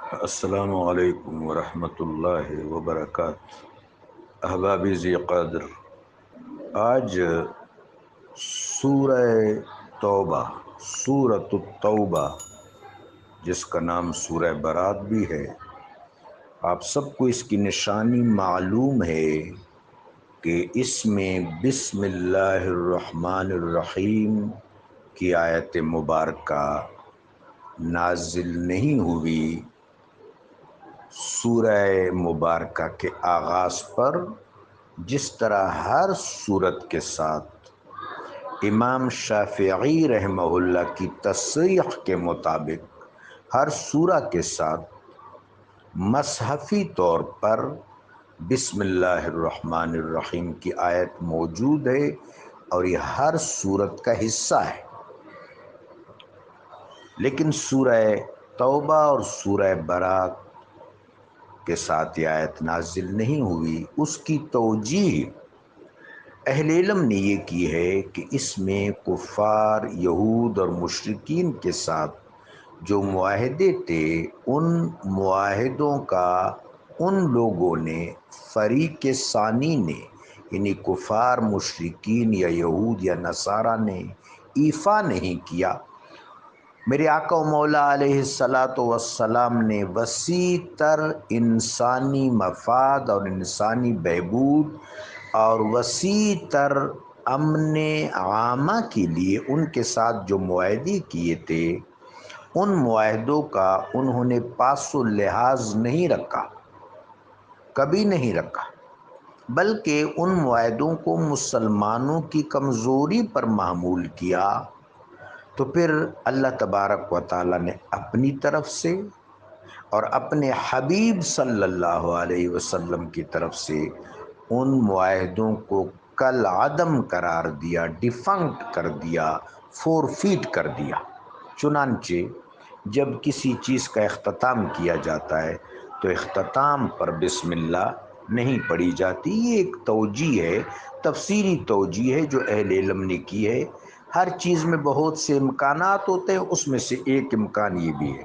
السلام علیکم ورحمۃ اللہ وبرکاتہ۔ احبابی ذی قدر، آج سورہ توبہ، سورۃ التوبہ، جس کا نام سورہ برات بھی ہے، آپ سب کو اس کی نشانی معلوم ہے کہ اس میں بسم اللہ الرحمن الرحیم کی آیت مبارکہ نازل نہیں ہوئی سورہ مبارکہ کے آغاز پر، جس طرح ہر سورت کے ساتھ امام شافعی رحمہ اللہ کی تصریح کے مطابق ہر سورہ کے ساتھ مصحفی طور پر بسم اللہ الرحمن الرحیم کی آیت موجود ہے اور یہ ہر سورت کا حصہ ہے، لیکن سورہ توبہ اور سورہ برات کے ساتھ یہ آیت نازل نہیں ہوئی۔ اس کی توجیہ اہل علم نے یہ کی ہے کہ اس میں کفار، یہود اور مشرکین کے ساتھ جو معاہدے تھے، ان معاہدوں کا ان لوگوں نے، فریق ثانی نے، یعنی کفار، مشرکین یا یہود یا نصارہ نے ایفا نہیں کیا۔ میرے آقا و مولا علیہ الصلاۃ والسلام نے وسیع تر انسانی مفاد اور انسانی بہبود اور وسیع تر امن عامہ کے لیے ان کے ساتھ جو معاہدے کیے تھے، ان معاہدوں کا انہوں نے پاس و لحاظ نہیں رکھا، کبھی نہیں رکھا، بلکہ ان معاہدوں کو مسلمانوں کی کمزوری پر محمول کیا۔ تو پھر اللہ تبارک و تعالیٰ نے اپنی طرف سے اور اپنے حبیب صلی اللہ علیہ وسلم کی طرف سے ان معاہدوں کو کل عدم قرار دیا، ڈیفنکٹ کر دیا، فورفیٹ کر دیا۔ چنانچہ جب کسی چیز کا اختتام کیا جاتا ہے تو اختتام پر بسم اللہ نہیں پڑھی جاتی۔ یہ ایک توجیہ ہے، تفسیری توجیہ ہے جو اہل علم نے کی ہے۔ ہر چیز میں بہت سے امکانات ہوتے ہیں، اس میں سے ایک امکان یہ بھی ہے۔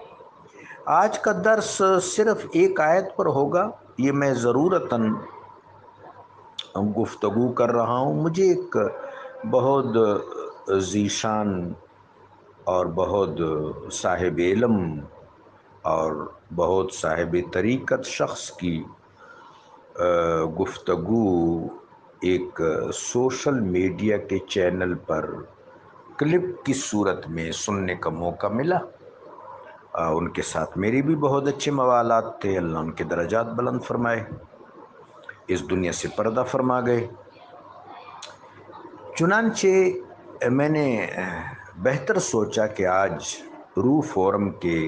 آج کا درس صرف ایک آیت پر ہوگا، یہ میں ضرورتاً گفتگو کر رہا ہوں۔ مجھے ایک بہت ذیشان اور بہت صاحب علم اور بہت صاحب طریقت شخص کی گفتگو ایک سوشل میڈیا کے چینل پر کلپ کی صورت میں سننے کا موقع ملا۔ ان کے ساتھ میرے بھی بہت اچھے موالات تھے، اللہ ان کے درجات بلند فرمائے، اس دنیا سے پردہ فرما گئے۔ چنانچہ میں نے بہتر سوچا کہ آج روح فورم کے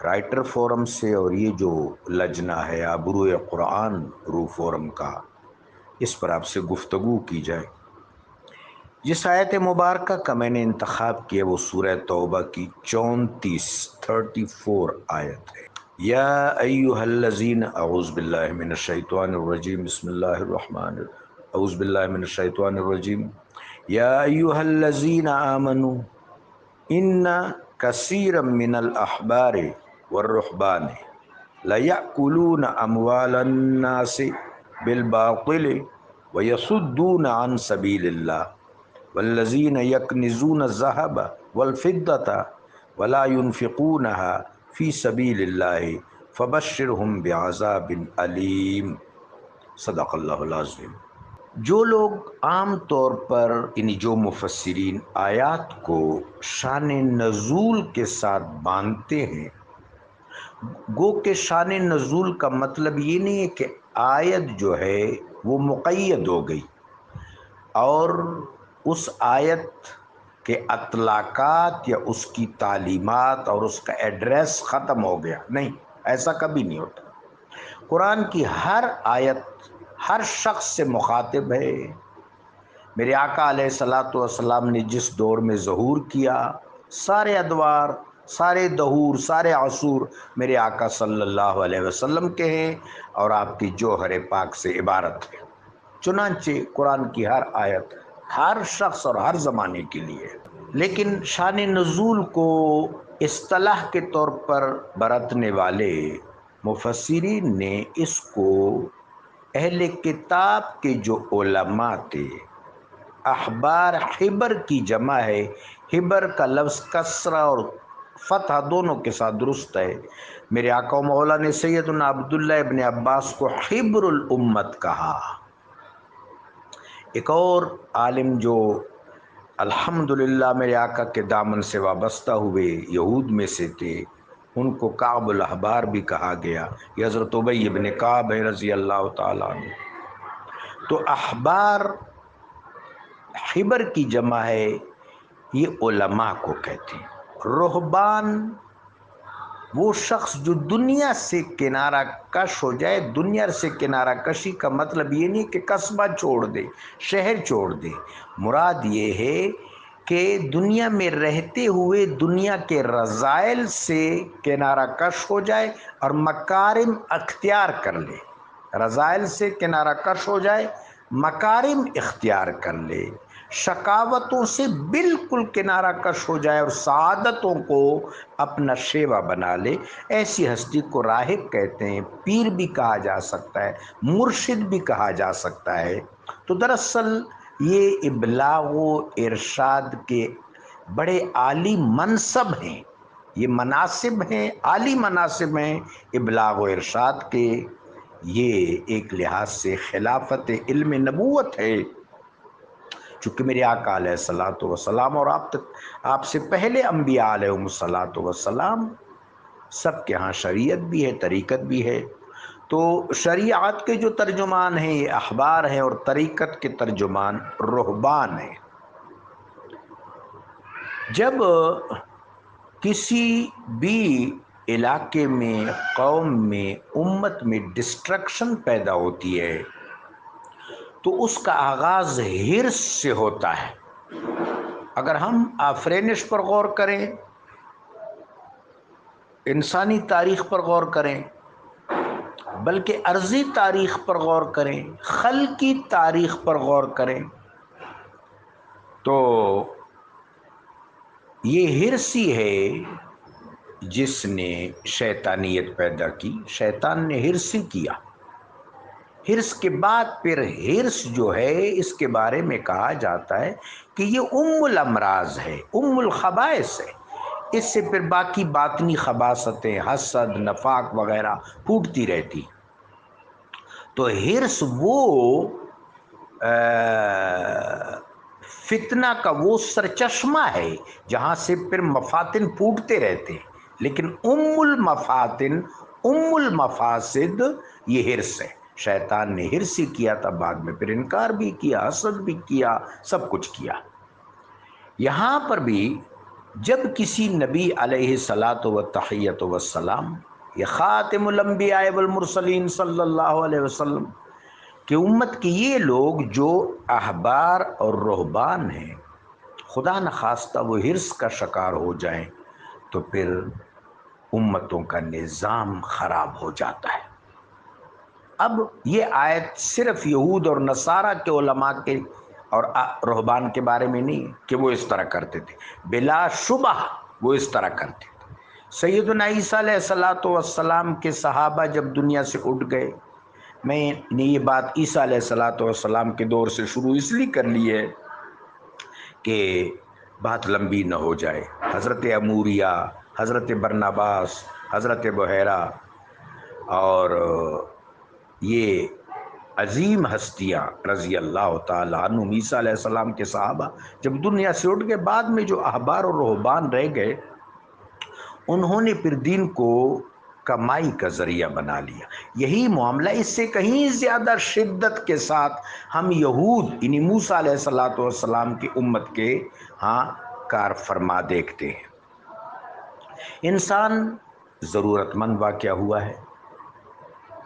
رائٹر فورم سے اور یہ جو لجنہ ہے آبروئے قرآن روح فورم کا، اس پر آپ سے گفتگو کی جائے۔ جس آیت مبارکہ کا میں نے انتخاب کیا وہ سورہ توبہ کی 34 آیت ہے۔ یا ایہا الذین، اعوذ باللہ من الشیطان الرجیم، بسم اللہ الرحمن الرحیم، اعوذ باللہ من الشیطان الرجیم، یا ایہا الذین آمنوا ان کثیرا من الاحبار والرہبان لیأکلون اموال الناس بالباطل ویصدون عن سبیل اللہ والذین یکنزون الذہب والفضة ولا ينفقونها فی سبیل اللہ فبشرہم بعذاب علیم۔ صدق اللہ العظیم۔ جو لوگ عام طور پر یعنی جو مفسرین آیات کو شان نزول کے ساتھ باندھتے ہیں، گو کہ شان نزول کا مطلب یہ نہیں ہے کہ آیت جو ہے وہ مقید ہو گئی اور اس آیت کے اطلاقات یا اس کی تعلیمات اور اس کا ایڈریس ختم ہو گیا، نہیں، ایسا کبھی نہیں ہوتا۔ قرآن کی ہر آیت ہر شخص سے مخاطب ہے۔ میرے آقا علیہ الصلاۃ والسلام نے جس دور میں ظہور کیا، سارے ادوار، سارے دہور، سارے عصور میرے آقا صلی اللہ علیہ وسلم کے ہیں اور آپ کی جوہر پاک سے عبارت ہے۔ چنانچہ قرآن کی ہر آیت ہر شخص اور ہر زمانے کے لیے، لیکن شان نزول کو اصطلاح کے طور پر برتنے والے مفسرین نے اس کو اہل کتاب کے جو علماء تھے، احبار حبر کی جمع ہے، حبر کا لفظ کسرہ اور فتح دونوں کے ساتھ درست ہے۔ میرے آقا و مولا نے سیدنا عبداللہ ابن عباس کو حبر الامت کہا۔ ایک اور عالم جو الحمدللہ میرے آقا کے دامن سے وابستہ ہوئے یہود میں سے تھے، ان کو کعب الاحبار بھی کہا گیا، یہ حضرت ابی ابن کعب ہے رضی اللہ تعالیٰ عنہ۔ تو احبار حبر کی جمع ہے، یہ علماء کو کہتے ہیں۔ رہبان وہ شخص جو دنیا سے کنارہ کش ہو جائے۔ دنیا سے کنارہ کشی کا مطلب یہ نہیں کہ قصبہ چھوڑ دے، شہر چھوڑ دے، مراد یہ ہے کہ دنیا میں رہتے ہوئے دنیا کے رذائل سے کنارہ کش ہو جائے اور مکارم اختیار کر لے۔ رذائل سے کنارہ کش ہو جائے، مکارم اختیار کر لے، شقاوتوں سے بالکل کنارہ کش ہو جائے اور سعادتوں کو اپنا شیوا بنا لے۔ ایسی ہستی کو راہب کہتے ہیں، پیر بھی کہا جا سکتا ہے، مرشد بھی کہا جا سکتا ہے۔ تو دراصل یہ ابلاغ و ارشاد کے بڑے عالی منصب ہیں، یہ مناصب ہیں، عالی مناصب ہیں ابلاغ و ارشاد کے۔ یہ ایک لحاظ سے خلافت علم نبوت ہے، چونکہ میرے آقا علیہ الصلوۃ والسلام اور آپ سے پہلے انبیاء علیہ الصلوۃ والسلام سب کے ہاں شریعت بھی ہے، طریقت بھی ہے۔ تو شریعت کے جو ترجمان ہیں یہ احبار ہیں، اور طریقت کے ترجمان رہبان ہیں۔ جب کسی بھی علاقے میں، قوم میں، امت میں ڈسٹرکشن پیدا ہوتی ہے تو اس کا آغاز حرص سے ہوتا ہے۔ اگر ہم آفرینش پر غور کریں، انسانی تاریخ پر غور کریں، بلکہ ارضی تاریخ پر غور کریں، خلقی تاریخ پر غور کریں، تو یہ حرص ہی ہے جس نے شیطانیت پیدا کی۔ شیطان نے حرص ہی کیا۔ حرص کے بعد پھر حرص جو ہے اس کے بارے میں کہا جاتا ہے کہ یہ ام الامراض ہے، ام الخبائث ہے۔ اس سے پھر باقی باطنی خباثتیں، حسد، نفاق وغیرہ پھوٹتی رہتی۔ تو حرص وہ فتنہ کا وہ سرچشمہ ہے جہاں سے پھر مفاتن پھوٹتے رہتے ہیں، لیکن ام المفاتن، ام المفاسد یہ حرص ہے۔ شیطان نے حرص ہی کیا تھا، بعد میں پھر انکار بھی کیا، حسد بھی کیا، سب کچھ کیا۔ یہاں پر بھی جب کسی نبی علیہ الصلاۃ والتحیۃ والسلام، یہ خاتم الانبیاء والمرسلین صلی اللہ علیہ وسلم کہ امت کے یہ لوگ جو احبار اور رہبان ہیں، خدا نخواستہ وہ حرص کا شکار ہو جائیں تو پھر امتوں کا نظام خراب ہو جاتا ہے۔ اب یہ آیت صرف یہود اور نصارہ کے علماء کے اور رہبان کے بارے میں نہیں کہ وہ اس طرح کرتے تھے، بلا شبہ وہ اس طرح کرتے تھے۔ سیدنا عیسیٰ علیہ الصلوۃ والسلام کے صحابہ جب دنیا سے اٹھ گئے، میں نے یہ بات عیسیٰ علیہ الصلوۃ والسلام کے دور سے شروع اس لیے کر لی ہے کہ بات لمبی نہ ہو جائے۔ حضرت اموریہ، حضرت برناباس، حضرت بحیرہ اور یہ عظیم ہستیاں رضی اللہ تعالیٰ عنہم، عیسیٰ علیہ السلام کے صحابہ جب دنیا سے اٹھ گئے، بعد میں جو احبار اور رہبان رہ گئے، انہوں نے پھر دین کو کمائی کا ذریعہ بنا لیا۔ یہی معاملہ اس سے کہیں زیادہ شدت کے ساتھ ہم یہود، یعنی موسیٰ علیہ الصلوۃ والسلام کی امت کے ہاں کار فرما دیکھتے ہیں۔ انسان ضرورت مند واقع ہوا ہے۔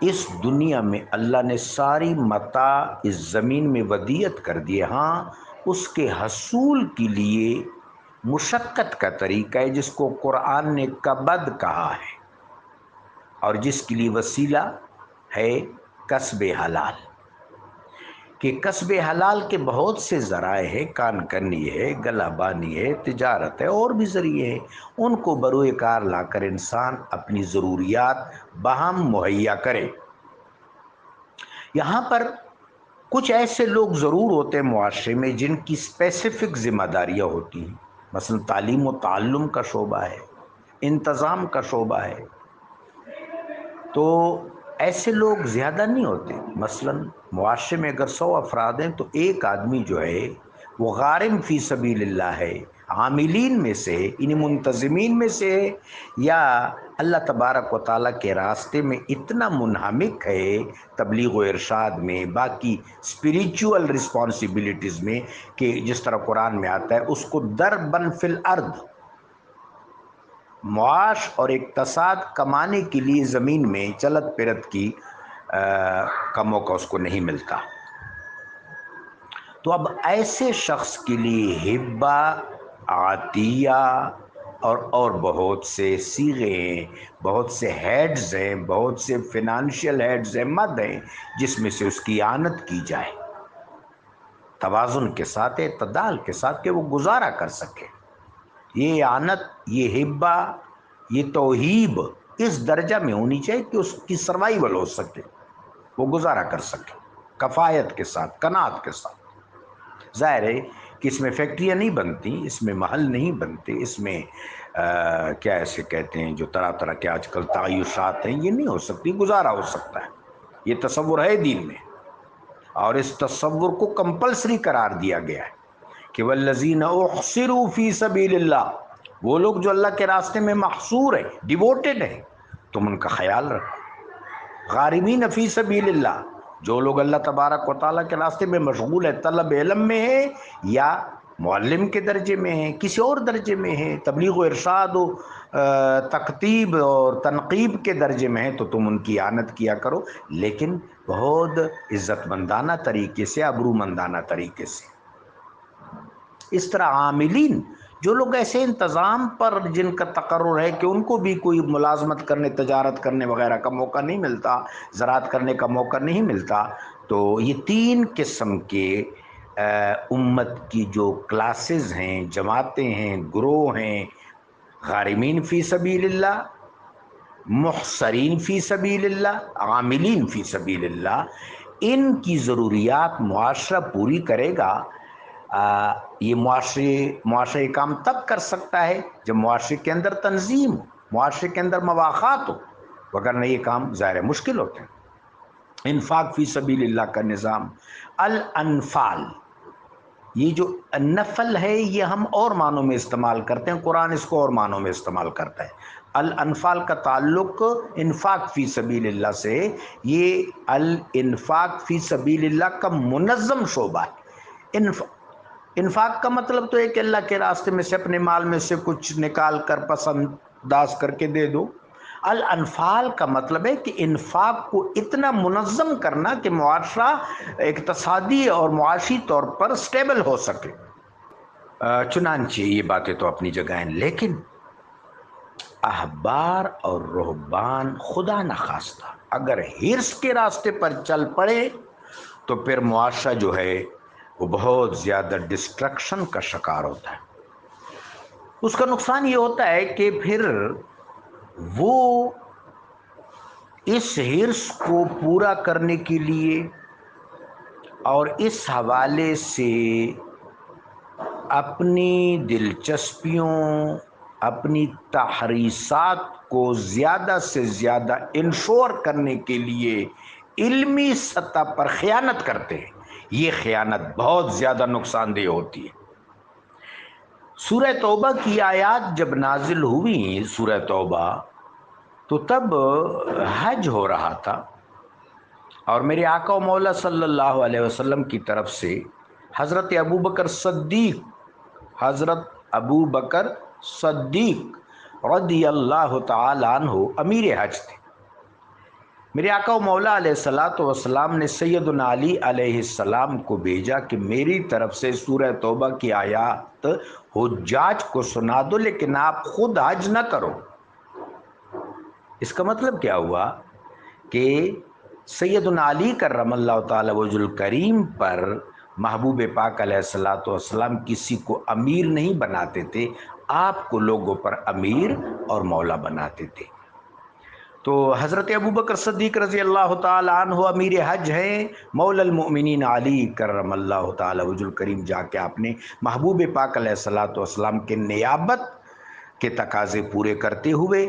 اس دنیا میں اللہ نے ساری متاع اس زمین میں ودیعت کر دیے، ہاں اس کے حصول کے لیے مشقت کا طریقہ ہے جس کو قرآن نے کبد کہا ہے، اور جس کے لیے وسیلہ ہے کسب حلال۔ کہ کسب حلال کے بہت سے ذرائع ہیں، کان کنی ہے، گلا بانی ہے، تجارت ہے، اور بھی ذریعے ہیں، ان کو بروئے کار لا کر انسان اپنی ضروریات باہم مہیا کرے۔ یہاں پر کچھ ایسے لوگ ضرور ہوتے ہیں معاشرے میں جن کی اسپیسیفک ذمہ داریاں ہوتی ہیں، مثلا تعلیم و تعلم کا شعبہ ہے، انتظام کا شعبہ ہے، تو ایسے لوگ زیادہ نہیں ہوتے۔ مثلا معاشرے میں اگر 100 افراد ہیں تو ایک آدمی جو ہے وہ غارم فی سبیل اللہ ہے، عاملین میں سے، ان منتظمین میں سے، یا اللہ تبارک و تعالیٰ کے راستے میں اتنا منہمک ہے تبلیغ و ارشاد میں، باقی اسپریچول رسپانسبلٹیز میں، کہ جس طرح قرآن میں آتا ہے اس کو دربن فی الارض، معاش اور اقتصاد کمانے کے لیے زمین میں چلت پھرت کی کا موقع اس کو نہیں ملتا۔ تو اب ایسے شخص کے لیے ہبہ، عطیہ اور بہت سے صیغے ہیں، بہت سے ہیڈز ہیں، بہت سے فنانشیل ہیڈز ہیں، مد ہیں، جس میں سے اس کی اعانت کی جائے توازن کے ساتھ، اعتدال کے ساتھ، کہ وہ گزارا کر سکے۔ یہ اعانت، یہ ہبہ، یہ توہیب اس درجہ میں ہونی چاہیے کہ اس کی سروائیول ہو سکے، وہ گزارا کر سکے کفایت کے ساتھ، قناعت کے ساتھ۔ ظاہر ہے کہ اس میں فیکٹریاں نہیں بنتی، اس میں محل نہیں بنتے، اس میں کیا ایسے کہتے ہیں جو طرح طرح کے آج کل تعیشات ہیں، یہ نہیں ہو سکتی، گزارا ہو سکتا ہے۔ یہ تصور ہے دین میں، اور اس تصور کو کمپلسری قرار دیا گیا ہے کہ والذین احصروا فی سبیل اللہ، وہ لوگ جو اللہ کے راستے میں محصور ہیں، ڈیووٹڈ ہیں، تم ان کا خیال رکھو۔ غارمین فی سبیل اللہ، جو لوگ اللہ تبارک و تعالیٰ کے راستے میں مشغول ہے، طلب علم میں ہے، یا معلم کے درجے میں ہیں، کسی اور درجے میں ہیں، تبلیغ و ارشاد و تکتیب اور تنقیب کے درجے میں ہیں، تو تم ان کی اعانت کیا کرو، لیکن بہت عزت مندانہ طریقے سے، ابرو مندانہ طریقے سے۔ اس طرح عاملین، جو لوگ ایسے انتظام پر جن کا تقرر ہے کہ ان کو بھی کوئی ملازمت کرنے، تجارت کرنے وغیرہ کا موقع نہیں ملتا، زراعت کرنے کا موقع نہیں ملتا، تو یہ 3 قسم کے امت کی جو کلاسز ہیں، جماعتیں ہیں، گروہ ہیں: غارمین فی سبیل اللہ، محصرین فی سبیل اللہ، عاملین فی سبیل اللہ، ان کی ضروریات معاشرہ پوری کرے گا۔ یہ معاشرے کام تب کر سکتا ہے جب معاشرے کے اندر تنظیم، معاشرے کے اندر مواخات ہو، وگرنہ یہ کام ظاہر مشکل ہوتے ہیں۔ انفاق فی سبیل اللہ کا نظام، الانفال، یہ جو نفل ہے یہ ہم اور معنوں میں استعمال کرتے ہیں، قرآن اس کو اور معنوں میں استعمال کرتا ہے۔ الانفال کا تعلق انفاق فی سبیل اللہ سے، یہ الانفاق فی سبیل اللہ کا منظم شعبہ ہے۔ انفاق کا مطلب تو ہے کہ اللہ کے راستے میں سے اپنے مال میں سے کچھ نکال کر پسند انداز کر کے دے دو۔ الانفال کا مطلب ہے کہ انفاق کو اتنا منظم کرنا کہ معاشرہ اقتصادی اور معاشی طور پر سٹیبل ہو سکے۔ چنانچہ یہ باتیں تو اپنی جگہ ہیں، لیکن احبار اور رہبان خدا نخواستہ اگر حرص کے راستے پر چل پڑے تو پھر معاشرہ جو ہے وہ بہت زیادہ ڈسٹرکشن کا شکار ہوتا ہے۔ اس کا نقصان یہ ہوتا ہے کہ پھر وہ اس حرص کو پورا کرنے کے لیے اور اس حوالے سے اپنی دلچسپیوں، اپنی تحریصات کو زیادہ سے زیادہ انشور کرنے کے لیے علمی سطح پر خیانت کرتے ہیں۔ یہ خیانت بہت زیادہ نقصان دہ ہوتی ہے۔ سورہ توبہ کی آیات جب نازل ہوئی، سورہ توبہ، تو تب حج ہو رہا تھا، اور میرے آقا و مولا صلی اللہ علیہ وسلم کی طرف سے حضرت ابو بکر صدیق رضی اللہ تعالی عنہ امیر حج تھے۔ میرے آقا و مولا علیہ الصلاۃ والسلام نے سیدنا علی علیہ السلام کو بھیجا کہ میری طرف سے سورہ توبہ کی آیات حجاج کو سنا دو، لیکن آپ خود حج نہ کرو۔ اس کا مطلب کیا ہوا کہ سیدنا علی کرم اللہ تعالی وجہ الکریم پر محبوب پاک علیہ الصلوۃ والسلام کسی کو امیر نہیں بناتے تھے، آپ کو لوگوں پر امیر اور مولا بناتے تھے۔ تو حضرت ابوبکر صدیق رضی اللہ تعالی عنہ امیر حج ہیں، مولا المؤمنین علی کرم اللہ تعالی وجہ الکریم جا کے آپ نے محبوب پاک علیہ الصلوۃ والسلام کے نیابت کے تقاضے پورے کرتے ہوئے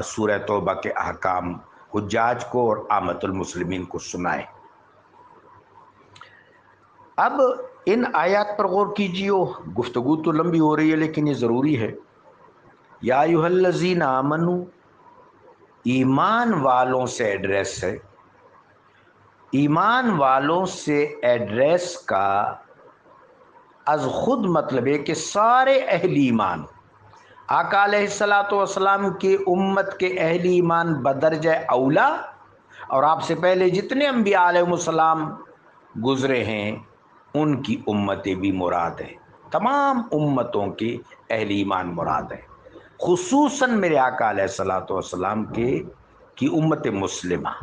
سورہ توبہ کے احکام حجاج کو اور عامۃ المسلمین کو سنائے۔ اب ان آیات پر غور کیجیے، گفتگو تو لمبی ہو رہی ہے لیکن یہ ضروری ہے۔ یا ایھا الذین آمنو، ایمان والوں سے ایڈریس ہے۔ ایمان والوں سے ایڈریس کا از خود مطلب ہے کہ سارے اہل ایمان، آقا علیہ الصلوۃ والسلام کی امت کے اہل ایمان بدرجہ اولا، اور آپ سے پہلے جتنے انبیاء علیہ السلام گزرے ہیں ان کی امتیں بھی مراد ہیں، تمام امتوں کے اہل ایمان مراد ہیں، خصوصاً میرے آقا علیہ الصلوۃ والسلام کی امت مسلمہ،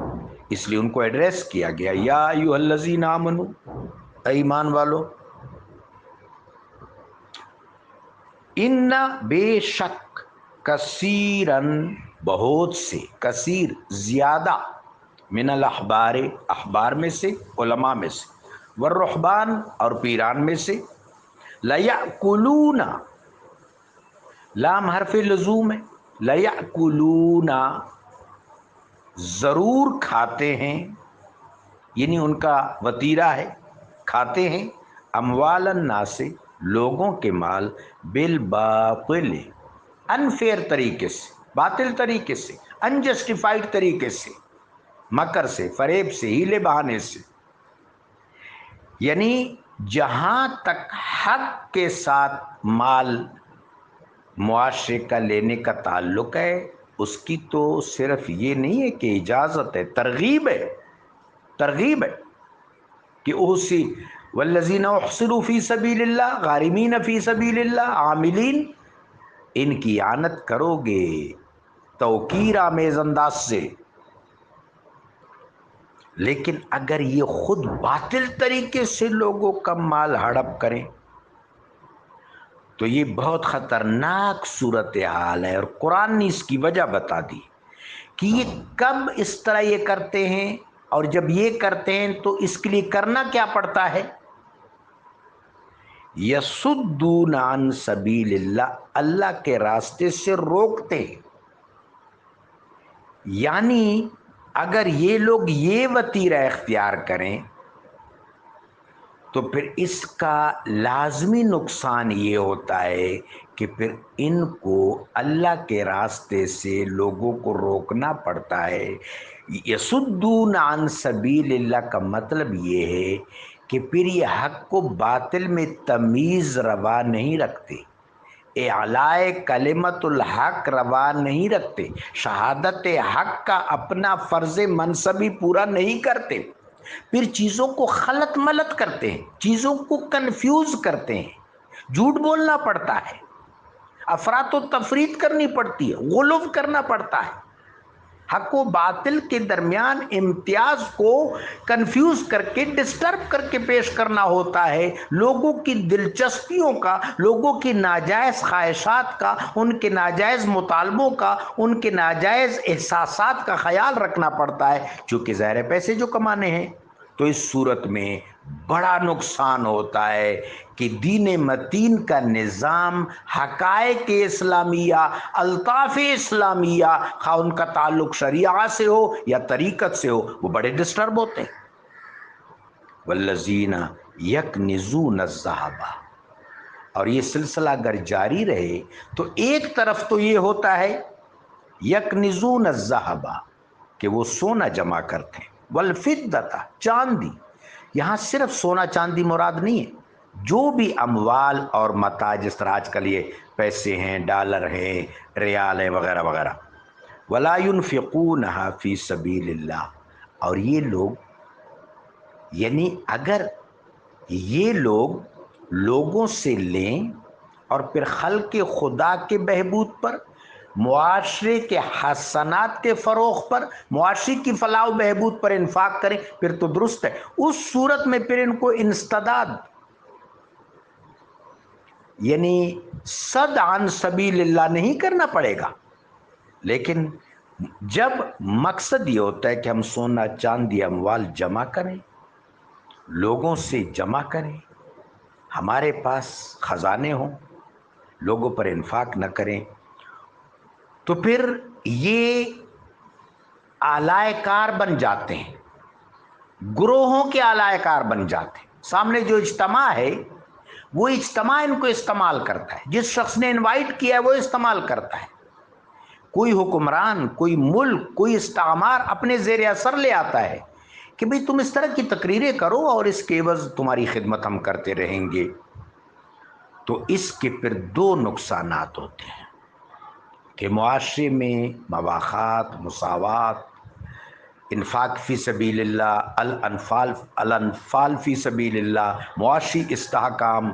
اس لیے ان کو ایڈریس کیا گیا یا ایھا الذین آمنو، ایمان والو۔ ان بے شک، کثیرن بہت سے، کثیر زیادہ، من الاحبار احبار میں سے، علماء میں سے، والرہبان اور پیران میں سے، لیأکلون، لام حرف لزوم ہے، لیأکلون ضرور کھاتے ہیں، یعنی ان کا وطیرہ ہے، کھاتے ہیں، اموال الناس لوگوں کے مال، بالباطل انفیئر طریقے سے، باطل طریقے سے، انجسٹیفائڈ طریقے سے، مکر سے، فریب سے، ہیلے بہانے سے، یعنی جہاں تک حق کے ساتھ مال معاشرے کا لینے کا تعلق ہے، اس کی تو صرف یہ نہیں ہے کہ اجازت ہے، ترغیب ہے، ترغیب ہے کہ اسی والذین احصروا فی سبیل اللہ، غارمین فی سبیل اللہ، عاملین، ان کی اعانت کرو گے توقیر آمیز انداز سے، لیکن اگر یہ خود باطل طریقے سے لوگوں کا مال ہڑپ کریں تو یہ بہت خطرناک صورتحال ہے، اور قرآن نے اس کی وجہ بتا دی کہ یہ کب اس طرح یہ کرتے ہیں، اور جب یہ کرتے ہیں تو اس کے لیے کرنا کیا پڑتا ہے، یصدون عن سبیل اللہ، اللہ کے راستے سے روکتے ہیں، یعنی اگر یہ لوگ یہ وتیرہ اختیار کریں تو پھر اس کا لازمی نقصان یہ ہوتا ہے کہ پھر ان کو اللہ کے راستے سے لوگوں کو روکنا پڑتا ہے۔ یصدون عن سبیل اللہ کا مطلب یہ ہے کہ پھر یہ حق کو باطل میں تمیز روا نہیں رکھتے، اعلاء کلمت الحق روا نہیں رکھتے، شہادت حق کا اپنا فرض منصبی پورا نہیں کرتے، پھر چیزوں کو خلط ملط کرتے ہیں، چیزوں کو کنفیوز کرتے ہیں، جھوٹ بولنا پڑتا ہے، افراط و تفریط کرنی پڑتی ہے، غلو کرنا پڑتا ہے، حق و باطل کے درمیان امتیاز کو کنفیوز کر کے، ڈسٹرب کر کے پیش کرنا ہوتا ہے، لوگوں کی دلچسپیوں کا، لوگوں کی ناجائز خواہشات کا، ان کے ناجائز مطالبوں کا، ان کے ناجائز احساسات کا خیال رکھنا پڑتا ہے، چونکہ ظاہر پیسے جو کمانے ہیں۔ تو اس صورت میں بڑا نقصان ہوتا ہے کہ دین متین کا نظام، حقائق اسلامیہ، الطاف اسلامیہ، خواہ ان کا تعلق شریعہ سے ہو یا طریقت سے ہو، وہ بڑے ڈسٹرب ہوتے ہیں۔ والذین یکنزون الذھب، اور یہ سلسلہ اگر جاری رہے تو ایک طرف تو یہ ہوتا ہے یکنزون الذھب کہ وہ سونا جمع کرتے ہیں، والفضۃ چاندی، یہاں صرف سونا چاندی مراد نہیں ہے، جو بھی اموال اور متاع، جس طرح آج کل یہ پیسے ہیں، ڈالر ہیں، ریال ہیں، وغیرہ وغیرہ، ولا ينفقونها فی سبیل اللہ، اور یہ لوگ، یعنی اگر یہ لوگ لوگوں سے لیں اور پھر خلق خدا کے بہبود پر معاشرے کے حسنات کے فروغ پر، معاشرے کی فلاح و بہبود پر انفاق کریں، پھر تو درست ہے۔ اس صورت میں پھر ان کو انسداد یعنی صد عن سبیل اللہ نہیں کرنا پڑے گا۔ لیکن جب مقصد یہ ہوتا ہے کہ ہم سونا چاندی اموال جمع کریں، لوگوں سے جمع کریں، ہمارے پاس خزانے ہوں، لوگوں پر انفاق نہ کریں، تو پھر یہ آلائے کار بن جاتے ہیں، گروہوں کے آلائے کار بن جاتے ہیں۔ سامنے جو اجتماع ہے وہ اجتماع ان کو استعمال کرتا ہے، جس شخص نے انوائٹ کیا ہے وہ استعمال کرتا ہے۔ کوئی حکمران، کوئی ملک، کوئی استعمار اپنے زیر اثر لے آتا ہے کہ بھئی تم اس طرح کی تقریریں کرو اور اس کے عوض تمہاری خدمت ہم کرتے رہیں گے، تو اس کے پھر دو نقصانات ہوتے ہیں کہ معاشرے میں مواخات، مساوات، انفاق فی سبیل اللہ، الانفال فی سبیل اللہ، معاشی استحکام،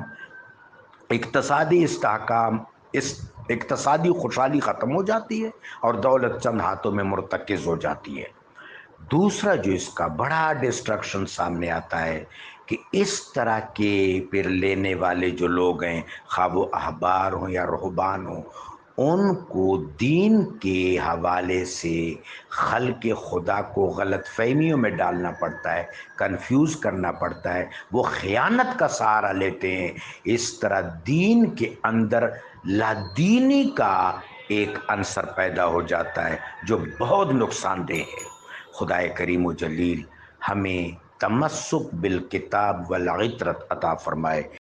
اقتصادی استحکام، اقتصادی خوشحالی ختم ہو جاتی ہے اور دولت چند ہاتھوں میں مرتکز ہو جاتی ہے۔ دوسرا جو اس کا بڑا ڈسٹرکشن سامنے آتا ہے کہ اس طرح کے پھر لینے والے جو لوگ ہیں، خواہ وہ احبار ہوں یا رہبان ہوں، ان کو دین کے حوالے سے خلق خدا کو غلط فہمیوں میں ڈالنا پڑتا ہے، کنفیوز کرنا پڑتا ہے، وہ خیانت کا سہارا لیتے ہیں۔ اس طرح دین کے اندر لادینی کا ایک عنصر پیدا ہو جاتا ہے جو بہت نقصان دہ ہے۔ خدا کریم و جلیل ہمیں تمسک بالکتاب والعطرت عطا فرمائے۔